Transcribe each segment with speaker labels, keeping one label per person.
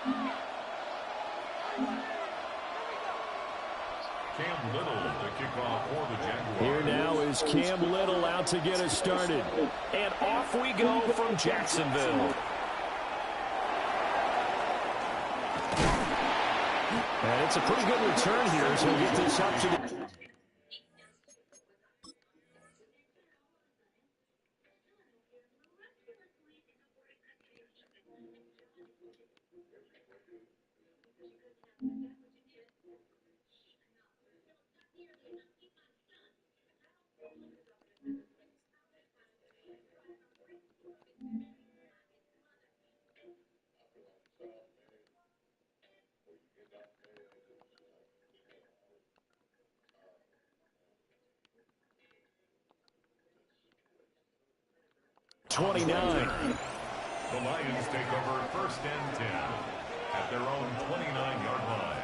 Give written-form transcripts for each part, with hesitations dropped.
Speaker 1: Cam Little to kick off for the Jaguars.
Speaker 2: Here now is Cam Little out to get us started. And off we go from Jacksonville. And it's a pretty good return here, so we'll get this up to the... '29.
Speaker 1: The Lions take over 1st and 10 at their own 29-yard line.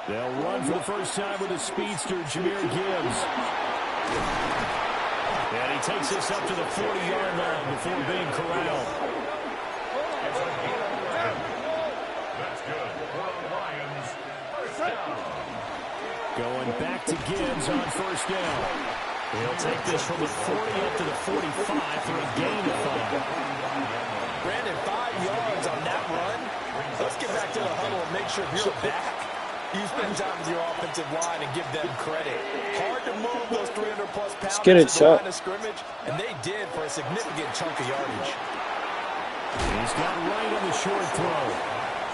Speaker 2: They'll run for the first time with a speedster, Jahmyr Gibbs. And he takes us up to the 40-yard line before being corralled.
Speaker 1: That's good for the Lions. First down.
Speaker 2: Going back to Gibbs on first down. He'll take this from the 40 up to the 45 for a gain of 5.
Speaker 3: Brandon, 5 yards on that run. Let's get back to the huddle and make sure you're back. You spend time with your offensive line and give them credit. Hard to move those 300-plus pounds to the line of scrimmage, and they did for a significant chunk of yardage.
Speaker 2: He's got right on the short throw.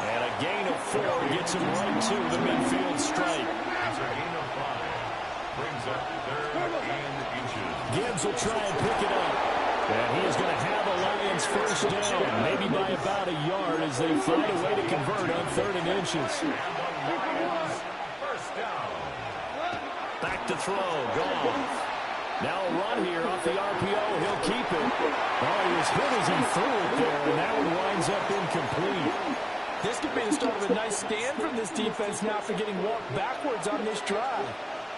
Speaker 2: And a gain of 4 gets him right to the midfield stripe.
Speaker 1: It's a gain of 5. Brings up 3rd and inches.
Speaker 2: Gibbs will try and pick it up. And he is going to have a Lions first down, maybe by about a yard as they find a way to convert on 3rd and inches.
Speaker 1: First down.
Speaker 2: Back to throw, Goff. Now a run here off the RPO, he'll keep it. Oh, he was hit as he threw it there, and that one winds up incomplete.
Speaker 3: This could be the start of a nice stand from this defense now for getting walked backwards on this drive.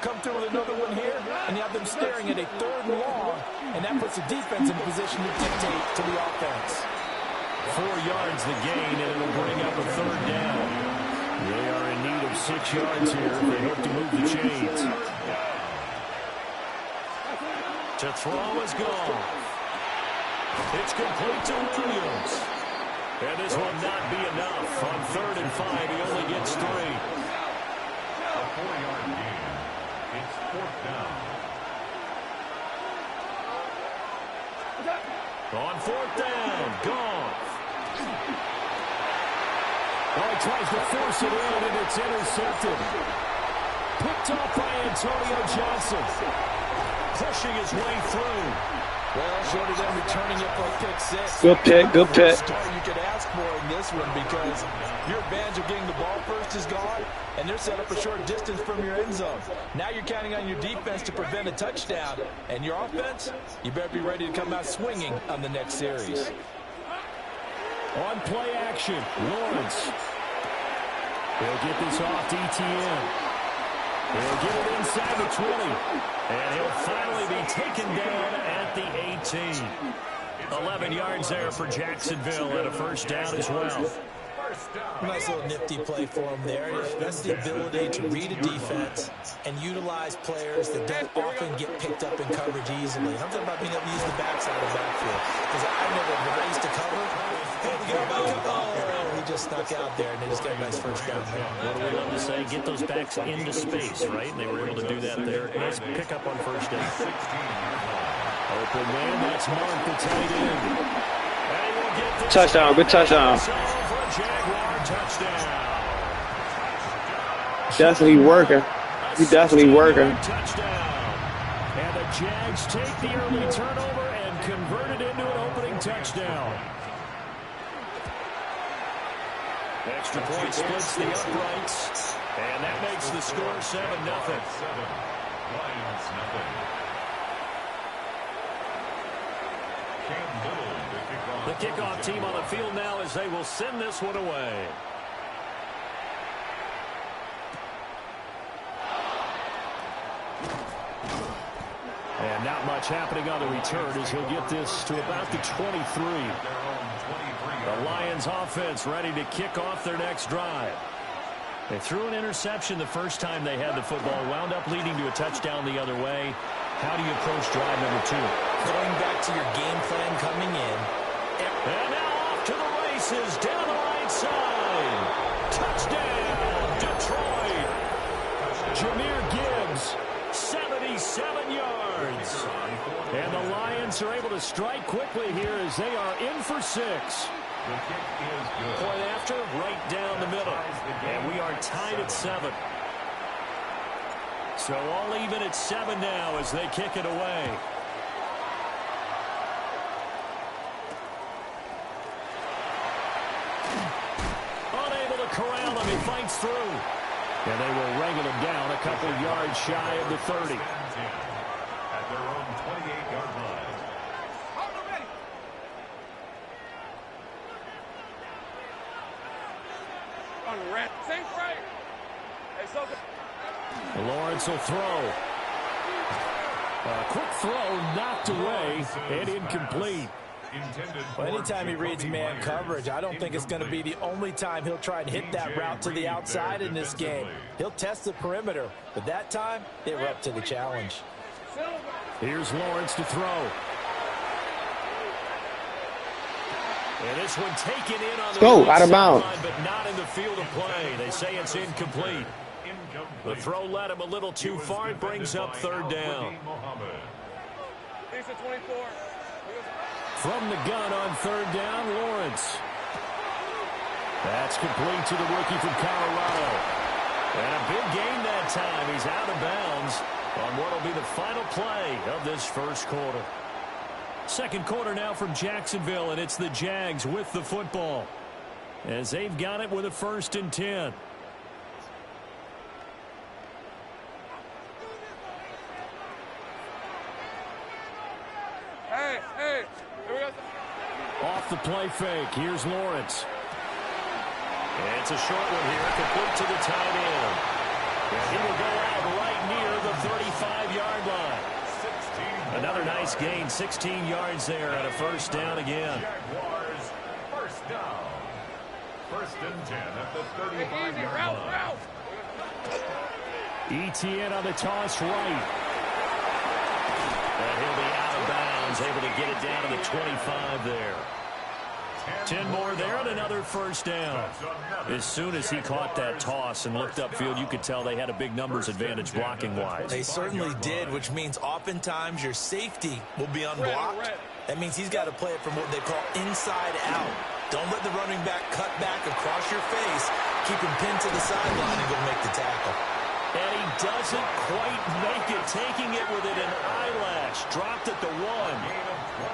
Speaker 3: Come through with another one here, and you have them staring at a 3rd and long, and that puts the defense in a position to dictate to the offense.
Speaker 2: 4 yards the gain, and it'll bring up a 3rd down. They are in need of 6 yards here if they hope to move the chains. To throw is gone. It's complete to Williams. And this will not be enough. On 3rd and 5, he only gets 3.
Speaker 1: A 4-yard gain. It's 4th down.
Speaker 2: On 4th down, Goff. Oh, he tries to force it in, and it's intercepted. Picked off by Antonio Johnson. Pushing his way through.
Speaker 3: Well, short of them returning it for a pick 6.
Speaker 4: Good pick, good pick.
Speaker 3: You could ask for in this one because your advantage of getting the ball first is gone, and they're set up a short distance from your end zone. Now you're counting on your defense to prevent a touchdown, and your offense, you better be ready to come out swinging on the next series.
Speaker 2: On play action, Lawrence. He'll get this off to ETN. He'll get it inside the 20. And he'll finally be taken down at the 18. 11 yards there for Jacksonville and a first down as well.
Speaker 3: Nice little nifty play for him there. That's the ability to read a defense and utilize players that don't often get picked up in coverage easily. I'm talking about being able to use the backside of the backfield. Because I never, when I used to cover, hey, we got a oh, he just snuck out there, and they just got a nice first down there.
Speaker 2: What do we love to say? Get those backs into space, right? And they were able to do that there. Nice pickup on first down. Open man, that's Mark, the tight end.
Speaker 4: Touchdown, good touchdown. Definitely working. He's definitely working.
Speaker 2: Touchdown. And the Jags take the early turnover and converted into an opening touchdown. Extra point splits the uprights, and that makes the score 7-0.
Speaker 1: Lions nothing.
Speaker 2: The kickoff team on the field now as they will send this one away. And not much happening on the return as he'll get this to about the 23. The Lions offense ready to kick off their next drive. They threw an interception the first time they had the football, wound up leading to a touchdown the other way. How do you approach drive number 2?
Speaker 3: Going back to your game plan coming in.
Speaker 2: And now off to the races down the right side. Touchdown, Detroit. Jahmyr Gibbs, 77 yards. And the Lions are able to strike quickly here as they are in for 6.
Speaker 1: The kick is good.
Speaker 2: Point after, right down the middle. And we are tied at 7. So all even at 7 now as they kick it away. Unable to corral him. He fights through. And they will wrangle him down a couple yards shy of the 30.
Speaker 1: At their own 28-yard line.
Speaker 2: Lawrence will throw. A quick throw knocked away and incomplete.
Speaker 3: Well, anytime he reads man coverage, I don't think it's going to be the only time he'll try and hit that route to the outside in this game. He'll test the perimeter, but that time they were up to the challenge.
Speaker 2: Here's Lawrence to throw. And this one taken in on the
Speaker 4: go, out of bounds.
Speaker 2: But not in the field of play. They say it's incomplete. The throw led him a little too far. It brings up 3rd down. From the gun on 3rd down, Lawrence. That's complete to the rookie from Colorado. And a big gain that time. He's out of bounds on what will be the final play of this first quarter. Second quarter now from Jacksonville, and it's the Jags with the football as they've got it with a 1st and 10.
Speaker 5: Hey, here we go.
Speaker 2: Off the play fake, here's Lawrence. And it's a short one here, complete to the tight end. And he will go out right near the 35-yard line. Another nice gain, 16 yards there, and a 1st down again.
Speaker 1: Jaguars, 1st down. 1st and 10 at the 35-yard line.
Speaker 2: ETN on the toss right. And he'll be out of bounds, able to get it down to the 25 there. 10 more there and another 1st down. As soon as he caught that toss and looked upfield, you could tell they had a big numbers advantage blocking-wise.
Speaker 3: They certainly did, which means oftentimes your safety will be unblocked. That means he's got to play it from what they call inside out. Don't let the running back cut back across your face. Keep him pinned to the sideline and go make the tackle.
Speaker 2: And he doesn't quite make it, taking it within an eyelash. Dropped at the 1.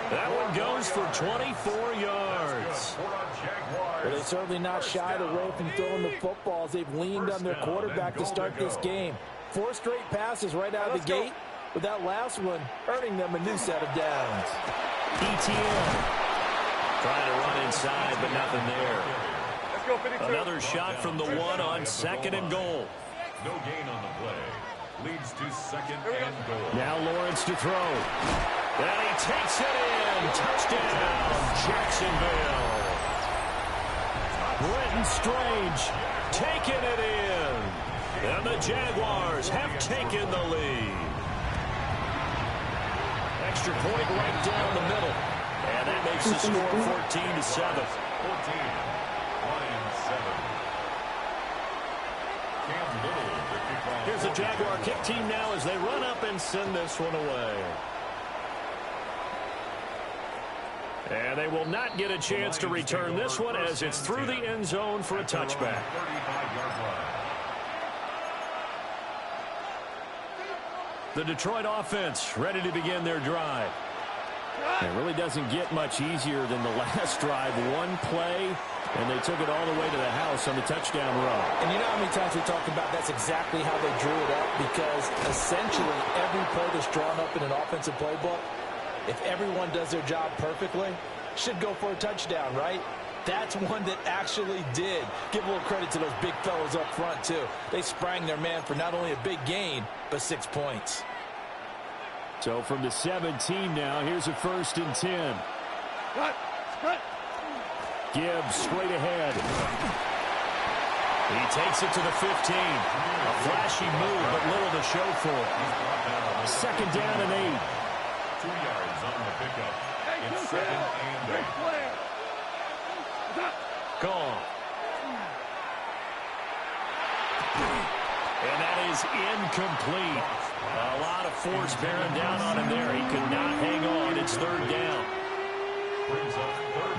Speaker 2: That one goes for 24 yards.
Speaker 3: Well, they're certainly not shied away from throwing the footballs. They've leaned on their quarterback to start this game. 4 straight passes right out of the gate, with that last one earning them a new set of downs.
Speaker 2: ETN trying to run inside, but nothing there.
Speaker 5: Let's go, 52.
Speaker 2: Another shot from the 1 on 2nd and goal.
Speaker 1: No gain on the play. Leads to 2nd and goal.
Speaker 2: Now Lawrence to throw. And he takes it in. Touchdown, Jacksonville. Brenton Strange taking it in. And the Jaguars have taken the lead. Extra point right down the middle. And that makes the score 14-7.
Speaker 1: 14. Lions 7. Cam Little.
Speaker 2: Here's the Jaguar kick team now as they run up and send this one away. And they will not get a chance to return this one as it's through the end zone for a touchback. The Detroit offense ready to begin their drive. It really doesn't get much easier than the last drive. One play, and they took it all the way to the house on the touchdown run.
Speaker 3: And you know how many times we talk about that's exactly how they drew it up? Because essentially every play that's drawn up in an offensive playbook, if everyone does their job perfectly, should go for a touchdown, right? That's one that actually did. Give a little credit to those big fellas up front, too. They sprang their man for not only a big gain, but 6 points.
Speaker 2: So from the 17 now, here's a 1st and 10. Gibbs straight ahead. He takes it to the 15. A flashy move, but little to show for it. 2nd down and 8.
Speaker 1: 2 yards on the pickup. It's 2nd and 8.
Speaker 2: Gone. And that is incomplete. A lot of force bearing down on him there. He could not hang on. It's 3rd down.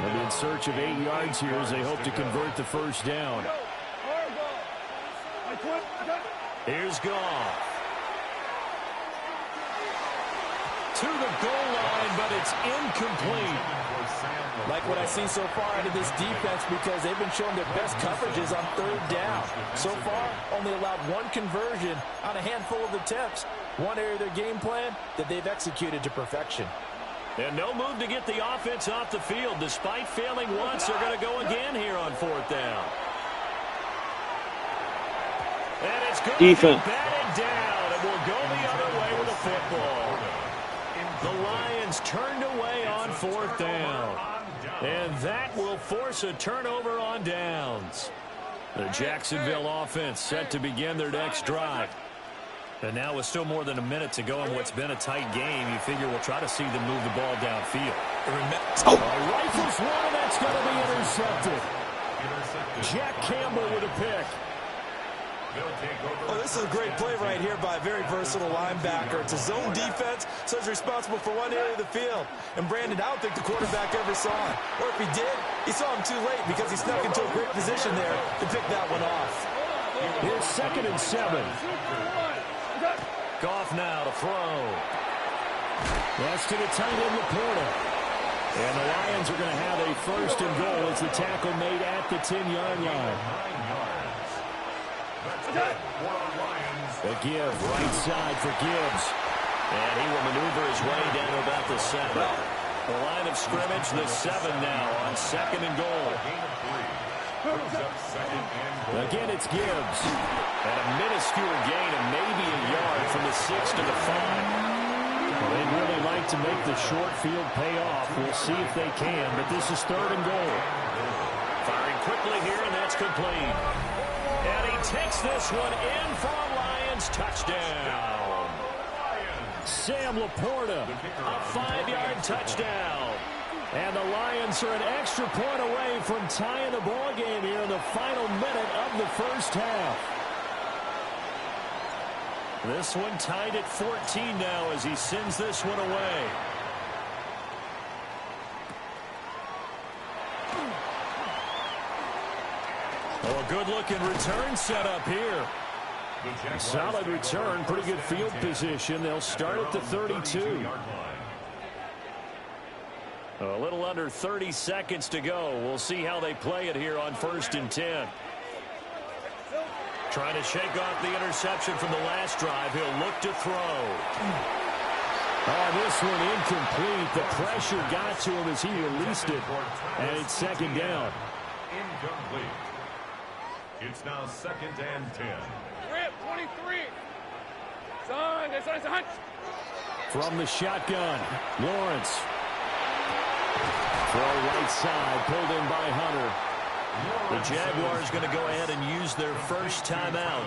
Speaker 2: They'll be in search of 8 yards here as they hope to convert the 1st down. Here's Goff. To the goal line, but it's incomplete.
Speaker 3: Like what I see so far out of this defense, because they've been showing their best coverages on 3rd down. So far, only allowed 1 conversion on a handful of attempts. One area of their game plan that they've executed to perfection.
Speaker 2: And no move to get the offense off the field. Despite failing once, they're going to go again here on 4th down. And it's going to be batted down, and we'll go the other way with the football. The Lions turned away on 4th down. And that will force a turnover on downs. The Jacksonville offense set to begin their next drive. And now with still more than a minute to go in what's been a tight game, you figure we'll try to see them move the ball downfield. Rifles one, and that's going to be intercepted. Jack Campbell with a pick.
Speaker 3: Oh, this is a great play right here by a very versatile linebacker. It's a zone defense, so he's responsible for one area of the field. And Brandon, I don't think the quarterback ever saw him. Or if he did, he saw him too late because he snuck into a great position there to pick that one off.
Speaker 2: Here's 2nd and 7. Goff now to throw. That's to the tight end, Laporta. And the Lions are going to have a 1st and goal as the tackle made at the 10-yard line. The give, right side for Gibbs. And he will maneuver his way down to about the 7. The line of scrimmage, the 7 now on 2nd and goal. Again, it's Gibbs. And a minuscule gain of maybe a yard from the 6 to the 5. Well, they'd really like to make the short field pay off. We'll see if they can, but this is 3rd and goal. Firing quickly here, and that's complete. And he takes this one in for a Lions touchdown. Sam Laporta, a 5-yard touchdown. And the Lions are an extra point away from tying the ball game here in the final minute of the 1st half. This one tied at 14 now as he sends this one away. Oh, a good-looking return set up here. Solid return, pretty good field position. They'll start at the 32. A little under 30 seconds to go. We'll see how they play it here on 1st and 10. Trying to shake off the interception from the last drive. He'll look to throw. Oh, this one incomplete. The pressure got to him as he released it. And it's 2nd down.
Speaker 1: Incomplete. It's now 2nd and 10.
Speaker 5: Rip, 23. Son, it's a hunt.
Speaker 2: From the shotgun, Lawrence. Throw right side, pulled in by Hunter. The Jaguars going to go ahead and use their first timeout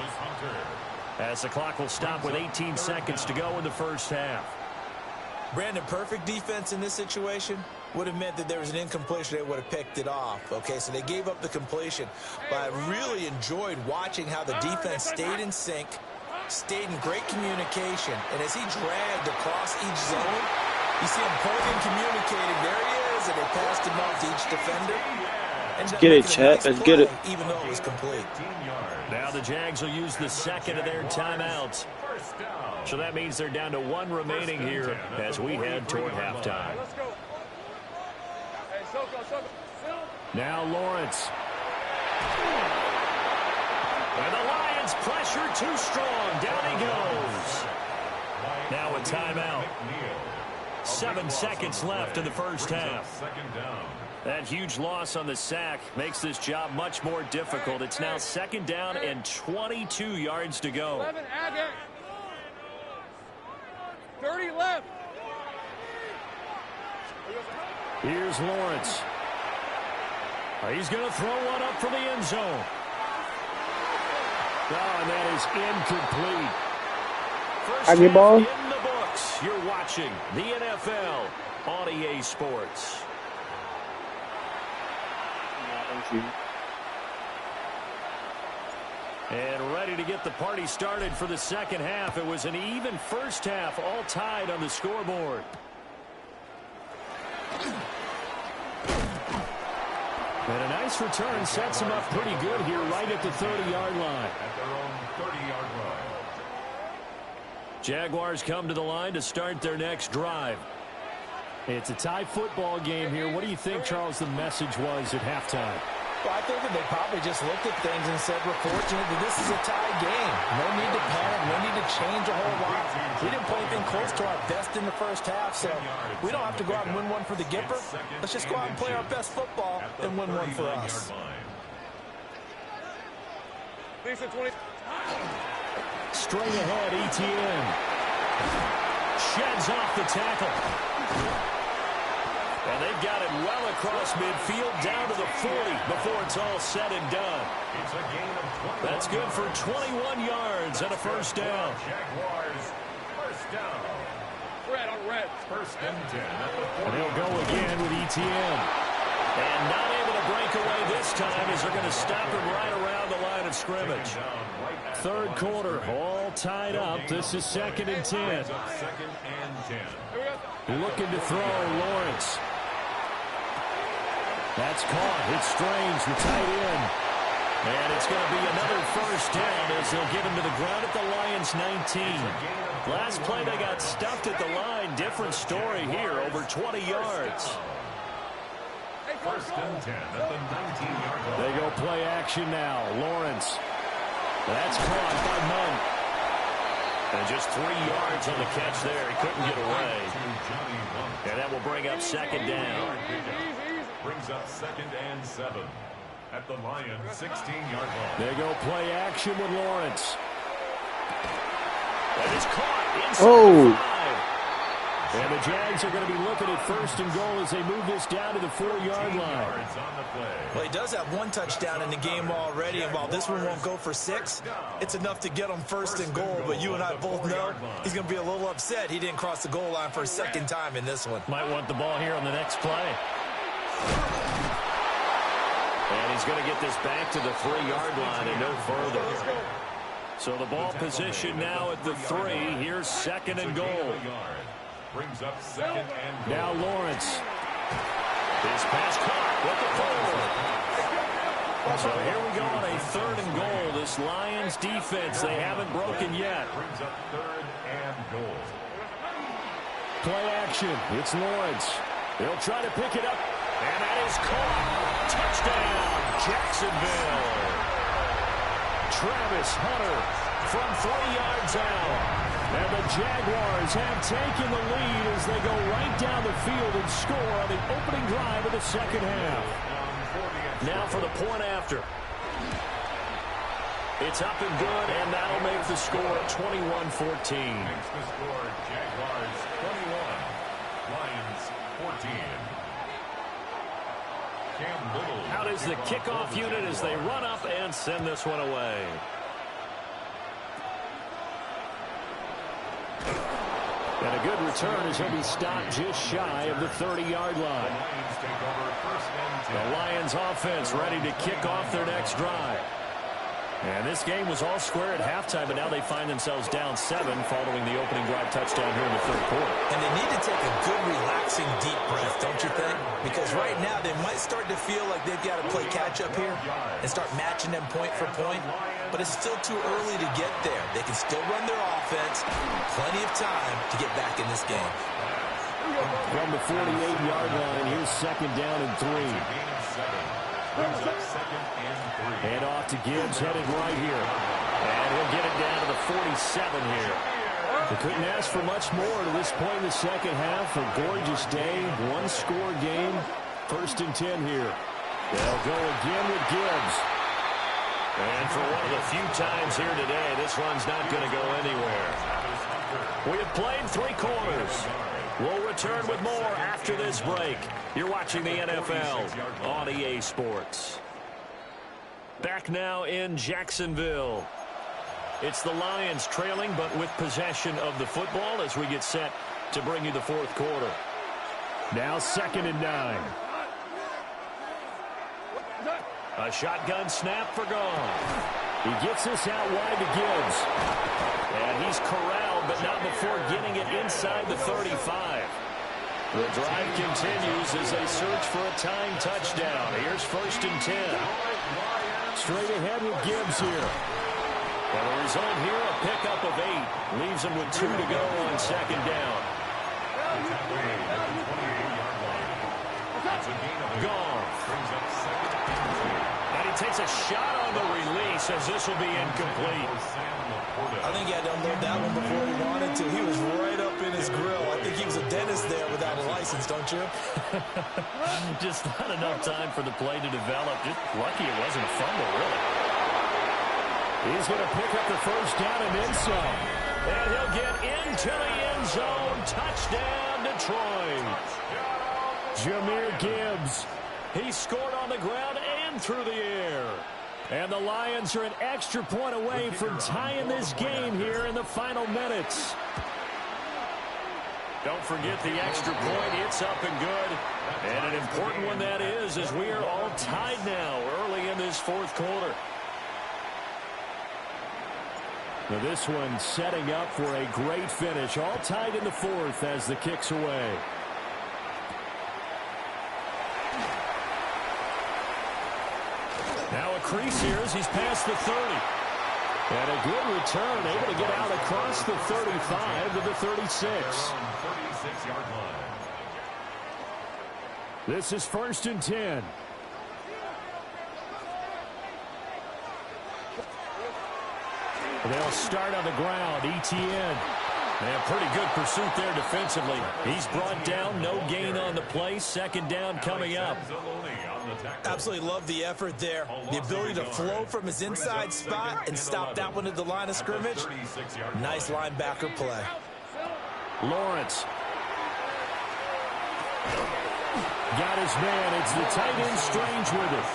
Speaker 2: as the clock will stop with 18 seconds to go in the 1st half.
Speaker 3: Brandon, perfect defense in this situation would have meant that there was an incompletion. They would have picked it off. Okay, so they gave up the completion. But I really enjoyed watching how the defense stayed in sync, stayed in great communication. And as he dragged across each zone, you see him pointing, communicating. There he is, and they passed him off to each defender.
Speaker 4: Let's get it, Chet. Let's get it.
Speaker 3: Even though it was complete.
Speaker 2: Now the Jags will use the 2nd of their timeouts. So that means they're down to 1 remaining here as we head toward halftime.
Speaker 5: Let's go.
Speaker 2: Now Lawrence. And the Lions pressure too strong. Down he goes. Now a timeout. 7 seconds left in the first half. That huge loss on the sack makes this job much more difficult. It's now 2nd down and 22 yards to go.
Speaker 5: 11, 30 left.
Speaker 2: Here's Lawrence. He's going to throw one up for the end zone. Oh, and that is incomplete. First half in the books. You're watching the NFL on EA Sports. And ready to get the party started for the second half. It was an even first half, all tied on the scoreboard. And a nice return sets them up pretty good here right at the 30-yard line.
Speaker 1: At their own 30-yard line.
Speaker 2: Jaguars come to the line to start their next drive. It's a tie football game here. What do you think, Charles, the message was at halftime?
Speaker 3: Well, I think that they probably just looked at things and said, we're fortunate that this is a tie game. No need to panic. No need to change a whole lot. We didn't play anything close to our best in the first half, so we don't have to go out and win one for the Gipper. Let's just go out and play our best football and win one for us.
Speaker 2: Straight ahead, ETN. Sheds off the tackle. And they've got it well across midfield down to the 40 before it's all said and done.
Speaker 1: It's a gain of 21.
Speaker 2: That's good for 21 yards and a first down.
Speaker 1: Jaguars, first down.
Speaker 5: Red on red.
Speaker 1: First and 10 at the 40.
Speaker 2: And they'll go again with ETN. And not able to break away this time as they're going to stop him right around the line of scrimmage. Third quarter, all tied up. This is 2nd and 10.
Speaker 1: Second and 10.
Speaker 2: Looking to throw, Lawrence. That's caught. It's Strange, the tight end. And it's going to be another first down as they'll get him to the ground at the Lions 19. Last play, they got stuffed at the line. Different story here, over 20 yards.
Speaker 1: First and 10 at the 19-yard line.
Speaker 2: They go play action now. Lawrence. That's caught by Munn. And just 3 yards on the catch there. He couldn't get away. And that will bring up 2nd down.
Speaker 1: Brings up 2nd and 7 at the Lions 16-yard line.
Speaker 2: They go play action with Lawrence. That is caught inside the 5. And the Jags are going to be looking at first and goal as they move this down to the 4-yard line.
Speaker 3: Well, he does have 1 touchdown in the game already, and while this one won't go for 6, it's enough to get him first and goal. But you and I both know he's going to be a little upset he didn't cross the goal line for a second time in this one.
Speaker 2: Might want the ball here on the next play. And he's going to get this back to the 3-yard line and no further. So the ball position now at the 3. Here's 2nd and goal.
Speaker 1: Brings up 2nd and goal.
Speaker 2: Now Lawrence. His pass caught with the 4. So here we go on a 3rd and goal. This Lions defense, they haven't broken yet.
Speaker 1: Brings up 3rd and goal.
Speaker 2: Play action. It's Lawrence. He'll try to pick it up. And that is caught. Touchdown, Jacksonville. Travis Hunter from 3 yards out. And the Jaguars have taken the lead as they go right down the field and score on the opening drive of the second half. Now for the point after. It's up and good, and that'll make the score 21-14.
Speaker 1: Makes the score Jaguars 21, Lions 14. Cam Little.
Speaker 2: Out is the kickoff unit as they run up and send this one away. And a good return as he'll be stopped just shy of the 30-yard line.
Speaker 1: Lions take over first and 10.
Speaker 2: The Lions offense ready to kick off their next drive. And this game was all square at halftime, but now they find themselves down 7 following the opening drive touchdown here in the 3rd quarter.
Speaker 3: And they need to take a good, relaxing, deep breath, don't you think? Because right now they might start to feel like they've got to play catch-up here and start matching them point for point. But it's still too early to get there. They can still run their offense. Plenty of time to get back in this game.
Speaker 2: From the 48-yard line, here's second down and 3. Hand off to Gibbs, headed right here. And he'll get it down to the 47 here. They couldn't ask for much more to this point in the second half. A gorgeous day, one-score game. 1st and 10 here. They'll go again with Gibbs.
Speaker 6: And for one of the few times here today, this run's not going to go anywhere. We have played 3 quarters. We'll return with more after this break. You're watching the NFL on EA Sports. Back now in Jacksonville. It's the Lions trailing, but with possession of the football as we get set to bring you the 4th quarter.
Speaker 2: Now 2nd and 9.
Speaker 6: A shotgun snap for Gone.
Speaker 2: He gets this out wide to Gibbs.
Speaker 6: And he's corralled, but not before getting it inside the 35. The drive continues as they search for a tying touchdown. Here's 1st and 10.
Speaker 2: Straight ahead with Gibbs here.
Speaker 6: And the result here, a pickup of 8. Leaves him with 2 to go on 2nd down. Gone. And he takes a shot on the release as this will be incomplete.
Speaker 3: I think he had to unload that one before he wanted to. He was right up in his grill. I think he was a dentist there without a license, don't you?
Speaker 6: Just not enough time for the play to develop. Just lucky it wasn't a fumble, really.
Speaker 2: He's going to pick up the 1st down and then some.
Speaker 6: And he'll get into the end zone. Touchdown, Detroit.
Speaker 2: Jahmyr Gibbs.
Speaker 6: He scored on the ground and through the air.
Speaker 2: And the Lions are an extra point away from tying this game here in the final minutes.
Speaker 6: Don't forget the extra point. It's up and good. And an important one that is, as we are all tied now early in this 4th quarter.
Speaker 2: Now this one setting up for a great finish. All tied in the 4th as the kick's away.
Speaker 6: Now a crease here as he's past the 30.
Speaker 2: And a good return, able to get out across the 35 to the 36. This is 1st and 10. They'll start on the ground. ETN.
Speaker 6: And pretty good pursuit there defensively. He's brought down, no gain on the play. 2nd down coming up.
Speaker 3: Absolutely love the effort there. The ability to flow from his inside spot and stop that one at the line of scrimmage. Nice linebacker play.
Speaker 2: Lawrence. Got his man. It's the tight end Strange with it.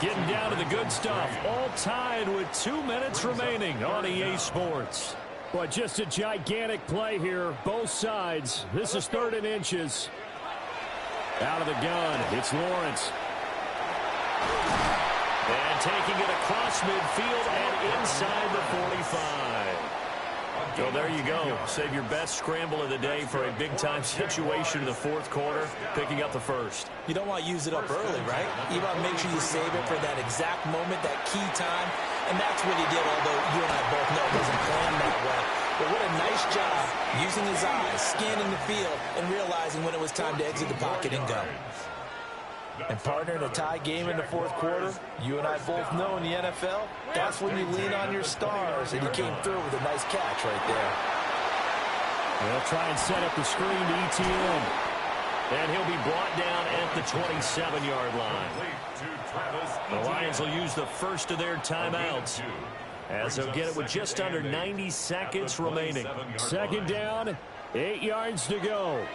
Speaker 6: Getting down to the good stuff. All tied with 2 minutes remaining on EA Sports.
Speaker 2: Boy, just a gigantic play here. Both sides. This is 3rd and inches. Out of the gun, it's Lawrence.
Speaker 6: And taking it across midfield and inside the 45. So there you go. Save your best scramble of the day for a big-time situation in the 4th quarter, picking up the 1st.
Speaker 3: You don't want to use it up early, right? You want to make sure you save it for that exact moment, that key time. And that's what he did, although you and I both know it wasn't planned that way. But what a nice job using his eyes, scanning the field, and realizing when it was time to exit the pocket and go. And partner, in a tie game in the 4th quarter, you and I both know in the NFL, that's when you lean on your stars, and he came through with a nice catch right there.
Speaker 2: They'll try and set up the screen to ETN.
Speaker 6: And he'll be brought down at the 27-yard line. The Lions will use the first of their timeouts, as they'll get it with just under 90 seconds remaining.
Speaker 2: 2nd down, 8 yards to go.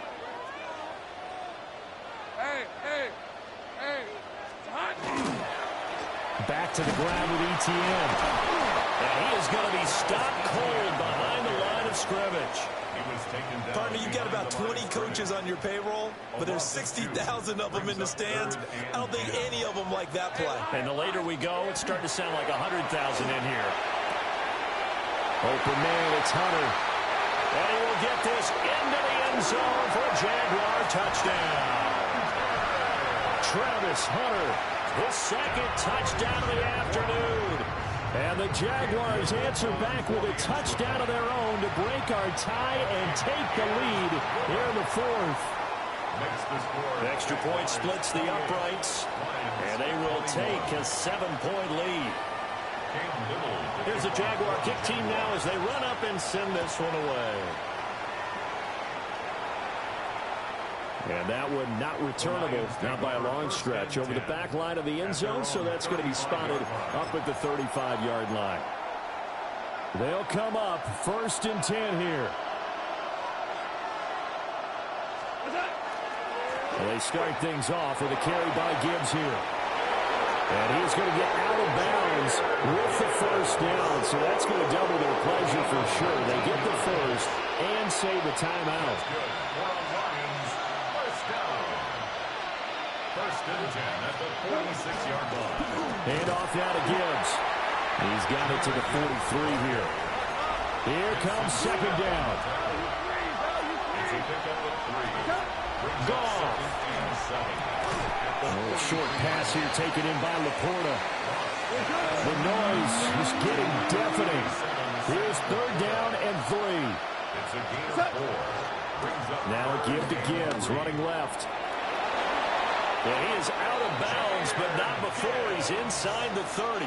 Speaker 2: Back to the ground with ETN.
Speaker 6: And he is going to be stopped cold behind the line of scrimmage.
Speaker 3: Partner, you've got about 20 coaches on your payroll, but there's 60,000 of them in the stands. I don't think any of them like that play.
Speaker 6: And the later we go, it's starting to sound like 100,000 in here.
Speaker 2: Open man, it's Hunter.
Speaker 6: And he will get this into the end zone for a Jaguar touchdown.
Speaker 2: Travis Hunter,
Speaker 6: his 2nd touchdown of the afternoon.
Speaker 2: And the Jaguars answer back with a touchdown of their own to break our tie and take the lead here in the 4th.
Speaker 6: The extra point splits the uprights, and they will take a 7-point lead. Here's the Jaguar kick team now as they run up and send this one away. And that one not returnable, not by a long stretch, over the back line of the end zone, so that's going to be spotted up at the 35-yard line. They'll come up 1st and 10 here. And they start things off with a carry by Gibbs here. And he's going to get out of bounds with the 1st down, so that's going to double their pleasure for sure. They get the 1st and save the timeout.
Speaker 1: 1st and 10 at the 46-yard line.
Speaker 6: Hand off now to Gibbs. He's got it to the 43 here. Here comes 2nd down.
Speaker 1: It's a pickup of 3.
Speaker 6: Goff. A little short pass here taken in by Laporta. The noise is getting deafening. Here's 3rd down and 3.
Speaker 1: It's a gain of 4.
Speaker 6: Now a give to Gibbs, running left. And he is out of bounds, but not before he's inside the 30.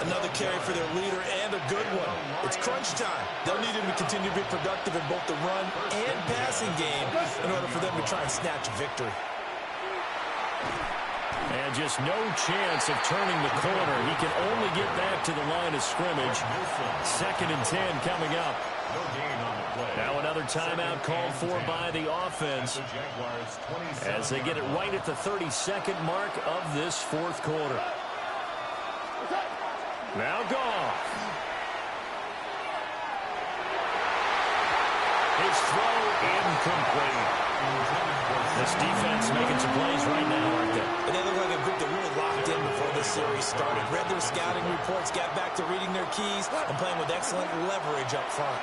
Speaker 3: Another carry for their leader and a good one. It's crunch time. They'll need him to continue to be productive in both the run and passing game in order for them to try and snatch a victory.
Speaker 6: And just no chance of turning the corner. He can only get back to the line of scrimmage. 2nd and 10 coming up. Now another timeout called for by the offense as they get it right at the 32nd mark of this 4th quarter. Now Goff. His throw incomplete. This defense making some plays right now, aren't they?
Speaker 3: And they look like a group that really locked in before this series started. Read their scouting reports, got back to reading their keys, and playing with excellent leverage up front.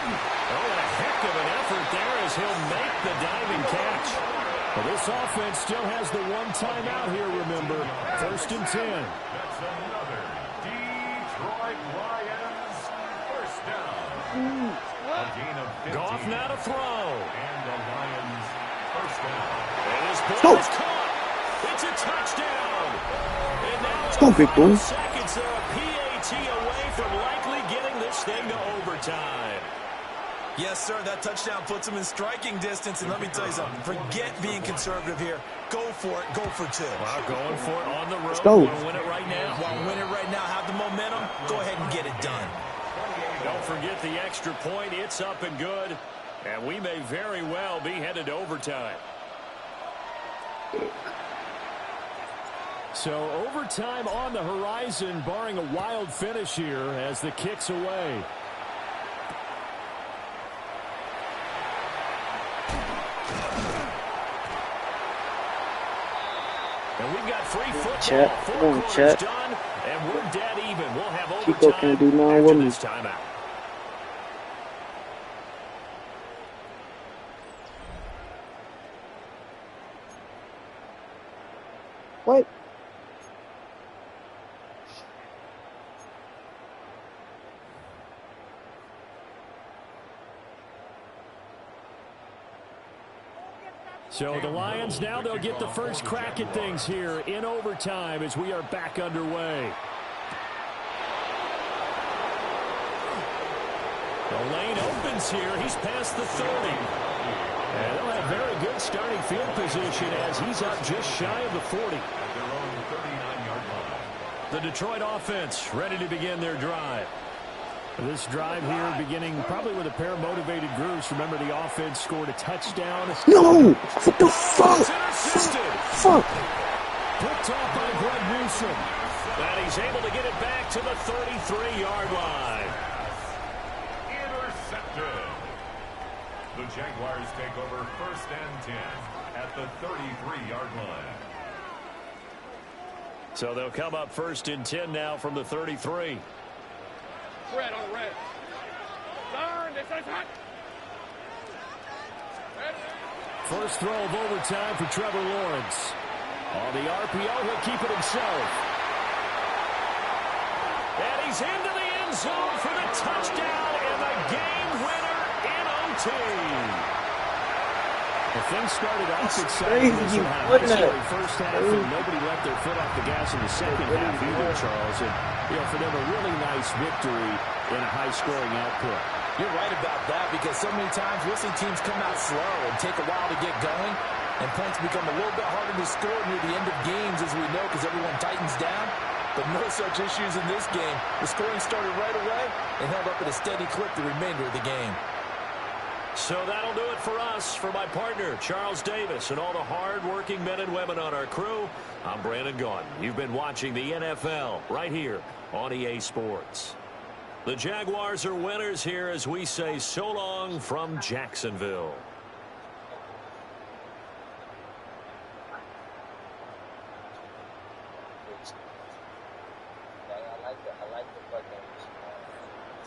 Speaker 6: Oh, and a heck of an effort there as he'll make the diving catch. Well, this offense still has the 1 timeout here, remember. 1st and 10.
Speaker 1: That's another Detroit Lions 1st down. A gain of 15.
Speaker 6: Goff now to throw.
Speaker 1: And the Lions 1st down.
Speaker 6: And his ball is caught. It's a touchdown. And now
Speaker 4: Let's go, big boy.
Speaker 6: seconds, they're a PAT away from likely getting this thing to overtime.
Speaker 3: Yes, sir, that touchdown puts them in striking distance, and let me tell you something, forget being conservative here. Go for it, go for 2.
Speaker 6: Wow, going for it on the road.
Speaker 4: Let's go.
Speaker 6: Win it right now.
Speaker 3: Well, win it right now, have the momentum, go ahead and get it done.
Speaker 6: Don't forget the extra point, it's up and good, and we may very well be headed to overtime. So overtime on the horizon, barring a wild finish here as the kick's away. And we've got free football.
Speaker 4: Chat.
Speaker 6: 4
Speaker 4: Come on,
Speaker 6: quarters
Speaker 4: chat.
Speaker 6: done, and we're dead even. We'll have
Speaker 4: Chico
Speaker 6: overtime
Speaker 4: can't do nothing
Speaker 6: after
Speaker 4: with me.
Speaker 6: this timeout.
Speaker 4: What?
Speaker 6: So the Lions now, they'll get the first crack at things here in overtime as we are back underway. The lane opens here. He's past the 30. And they'll have very good starting field position as he's up just shy of the 40. The Detroit offense ready to begin their drive. This drive here beginning probably with a pair of motivated groups. Remember, the offense scored a touchdown.
Speaker 4: No! What the fuck? Fuck!
Speaker 6: Picked off by Greg Newsom. And he's able to get it back to the 33-yard line.
Speaker 1: Intercepted. The Jaguars take over 1st and 10 at the 33-yard line.
Speaker 6: So they'll come up 1st and 10 now from the 33.
Speaker 5: Red on red. Turn, this is hot.
Speaker 6: First throw of overtime for Trevor Lawrence. On the RPO, he'll keep it himself. And he's into the end zone for the touchdown and the game winner in
Speaker 2: Well, things started off exciting as a high-scoring first half, and nobody let their foot off the gas in the second half either, Charles. And, for them, a really nice victory in a high-scoring output.
Speaker 3: You're right about that, because so many times we'll see teams come out slow and take a while to get going, and points become a little bit harder to score near the end of games, as we know, because everyone tightens down. But no such issues in this game. The scoring started right away and held up at a steady clip the remainder of the game.
Speaker 6: So that'll do it for us. For my partner, Charles Davis, and all the hard-working men and women on our crew, I'm Brandon Gaudin. You've been watching the NFL right here on EA Sports. The Jaguars are winners here as we say so long from Jacksonville.
Speaker 7: I like the Buccaneers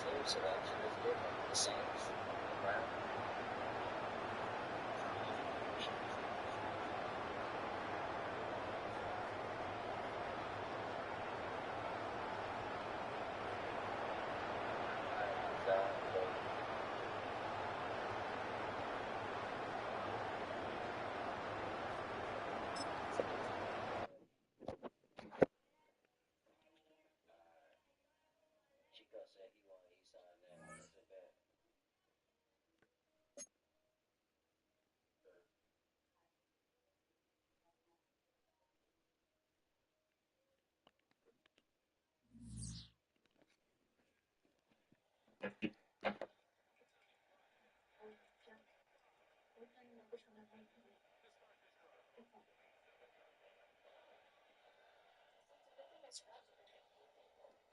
Speaker 7: team selection is different. The Saints, the Browns.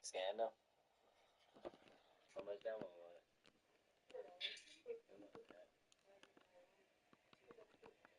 Speaker 7: Scan them. How much that one was?